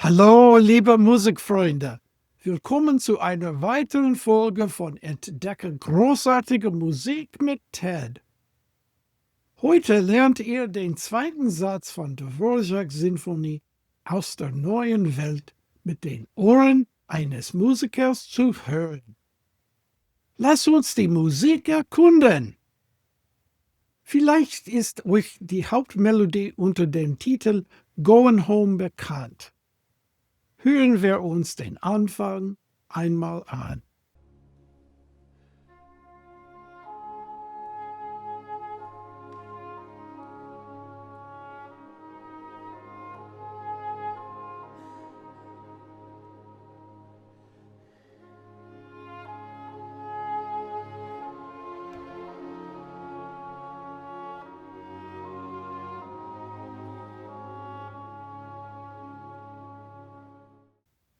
Hallo, liebe Musikfreunde. Willkommen zu einer weiteren Folge von Entdecke großartige Musik mit Ted. Heute lernt ihr den zweiten Satz von Dvorak's Sinfonie aus der neuen Welt mit den Ohren eines Musikers zu hören. Lass uns die Musik erkunden. Vielleicht ist euch die Hauptmelodie unter dem Titel Going Home bekannt. Hören wir uns den Anfang einmal an.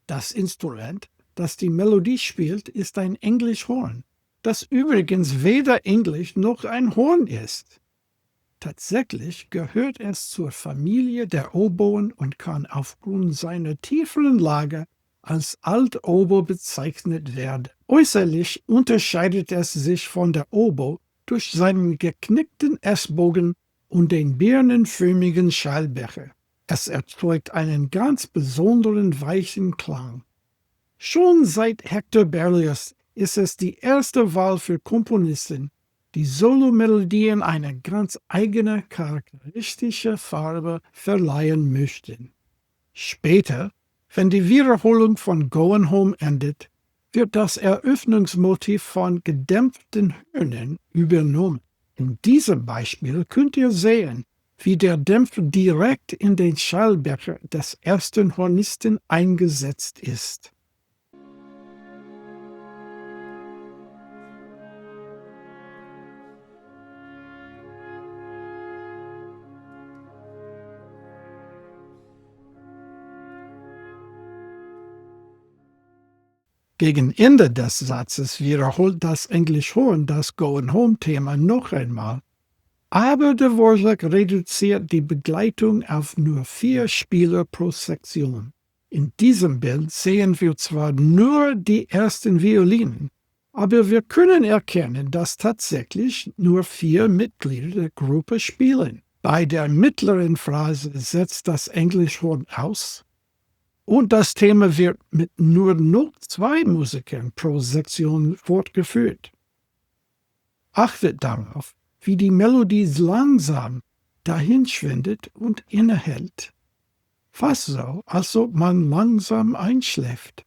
Das Instrument, das die Melodie spielt, ist ein Englischhorn, das übrigens weder Englisch noch ein Horn ist. Tatsächlich gehört es zur Familie der Oboen und kann aufgrund seiner tieferen Lage als Altoboe bezeichnet werden. Äußerlich unterscheidet es sich von der Oboe durch seinen geknickten S-Bogen und den birnenförmigen Schallbecher. Es erzeugt einen ganz besonderen weichen Klang. Schon seit Hector Berlioz ist es die erste Wahl für Komponisten, die Solomelodien eine ganz eigene charakteristische Farbe verleihen möchten. Später, wenn die Wiederholung von Going Home endet, wird das Eröffnungsmotiv von gedämpften Hörnern übernommen. In diesem Beispiel könnt ihr sehen, wie der Dämpfer direkt in den Schallbecher des ersten Hornisten eingesetzt ist. Gegen Ende des Satzes wiederholt das Englischhorn das Going-Home-Thema noch einmal, aber Dvorak reduziert die Begleitung auf nur 4 Spieler pro Sektion. In diesem Bild sehen wir zwar nur die ersten Violinen, aber wir können erkennen, dass tatsächlich nur 4 Mitglieder der Gruppe spielen. Bei der mittleren Phrase setzt das Englischhorn aus und das Thema wird mit nur noch 2 Musikern pro Sektion fortgeführt. Achtet darauf, wie die Melodie langsam dahinschwindet und innehält. Fast so, als ob man langsam einschläft.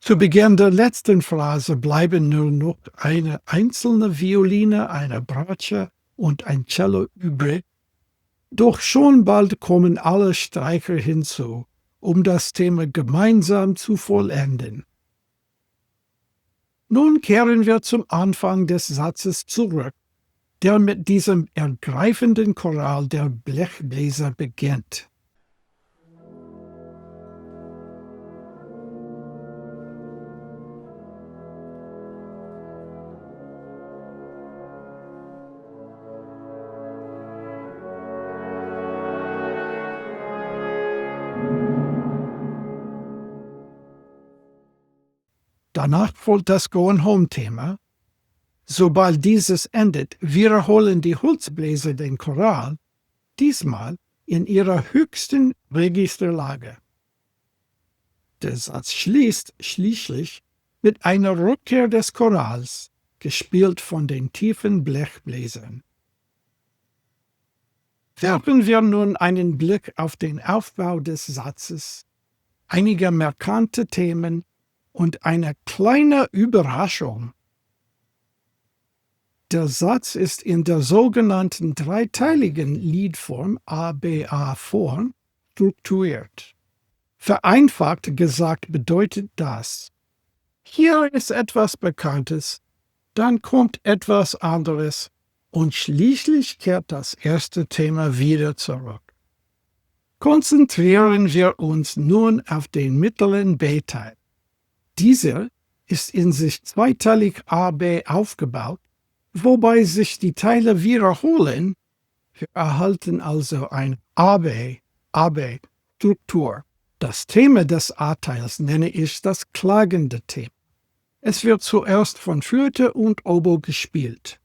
Zu Beginn der letzten Phrase bleiben nur noch eine einzelne Violine, eine Bratsche und ein Cello übrig, doch schon bald kommen alle Streicher hinzu, um das Thema gemeinsam zu vollenden. Nun kehren wir zum Anfang des Satzes zurück, der mit diesem ergreifenden Choral der Blechbläser beginnt. Danach folgt das Going-Home-Thema. Sobald dieses endet, wiederholen die Holzbläser den Choral, diesmal in ihrer höchsten Registerlage. Der Satz schließt schließlich mit einer Rückkehr des Chorals, gespielt von den tiefen Blechbläsern. Werfen wir nun einen Blick auf den Aufbau des Satzes, einige markante Themen und eine kleine Überraschung. Der Satz ist in der sogenannten dreiteiligen Liedform ABA-Form strukturiert. Vereinfacht gesagt bedeutet das: Hier ist etwas Bekanntes, dann kommt etwas anderes und schließlich kehrt das erste Thema wieder zurück. Konzentrieren wir uns nun auf den mittleren B-Teil. Dieser ist in sich zweiteilig AB aufgebaut, wobei sich die Teile wiederholen. Wir erhalten also eine AB-Struktur. Das Thema des A-Teils nenne ich das klagende Thema. Es wird zuerst von Flöte und Oboe gespielt.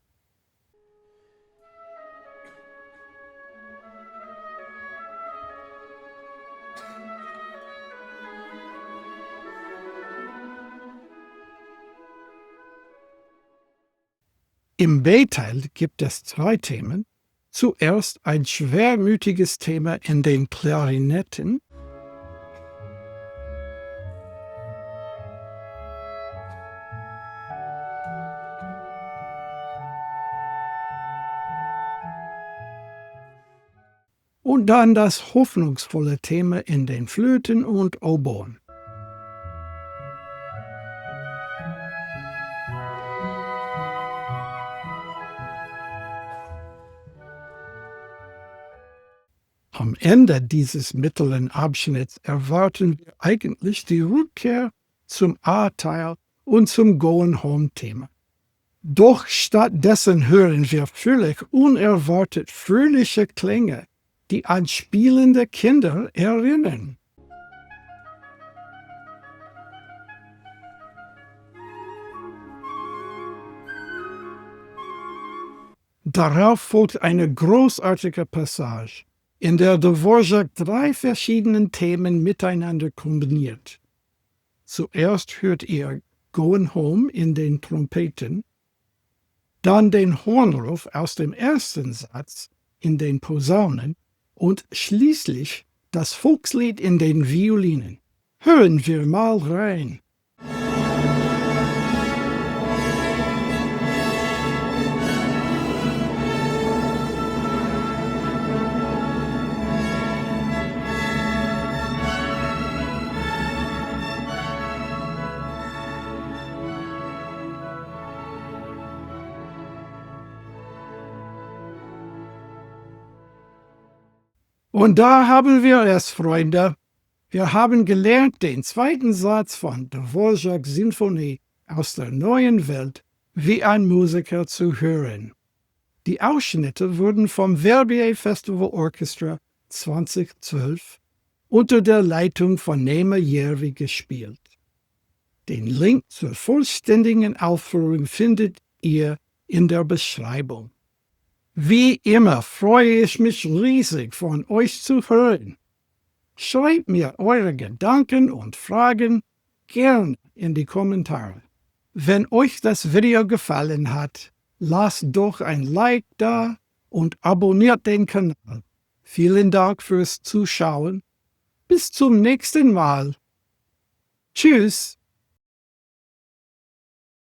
Im B-Teil gibt es 2 Themen. Zuerst ein schwermütiges Thema in den Klarinetten. Und dann das hoffnungsvolle Thema in den Flöten und Oboen. Am Ende dieses mittleren Abschnitts erwarten wir eigentlich die Rückkehr zum A-Teil und zum Going-Home-Thema. Doch stattdessen hören wir völlig unerwartet fröhliche Klänge, die an spielende Kinder erinnern. Darauf folgt eine großartige Passage, in der Dvorak 3 verschiedene Themen miteinander kombiniert. Zuerst hört ihr Going Home in den Trompeten, dann den Hornruf aus dem ersten Satz in den Posaunen und schließlich das Volkslied in den Violinen. Hören wir mal rein. Und da haben wir es, Freunde. Wir haben gelernt, den zweiten Satz von Dvorak Sinfonie aus der neuen Welt wie ein Musiker zu hören. Die Ausschnitte wurden vom Verbier Festival Orchestra 2012 unter der Leitung von Nema Järvi gespielt. Den Link zur vollständigen Aufführung findet ihr in der Beschreibung. Wie immer freue ich mich riesig, von euch zu hören. Schreibt mir eure Gedanken und Fragen gern in die Kommentare. Wenn euch das Video gefallen hat, lasst doch ein Like da und abonniert den Kanal. Vielen Dank fürs Zuschauen. Bis zum nächsten Mal. Tschüss.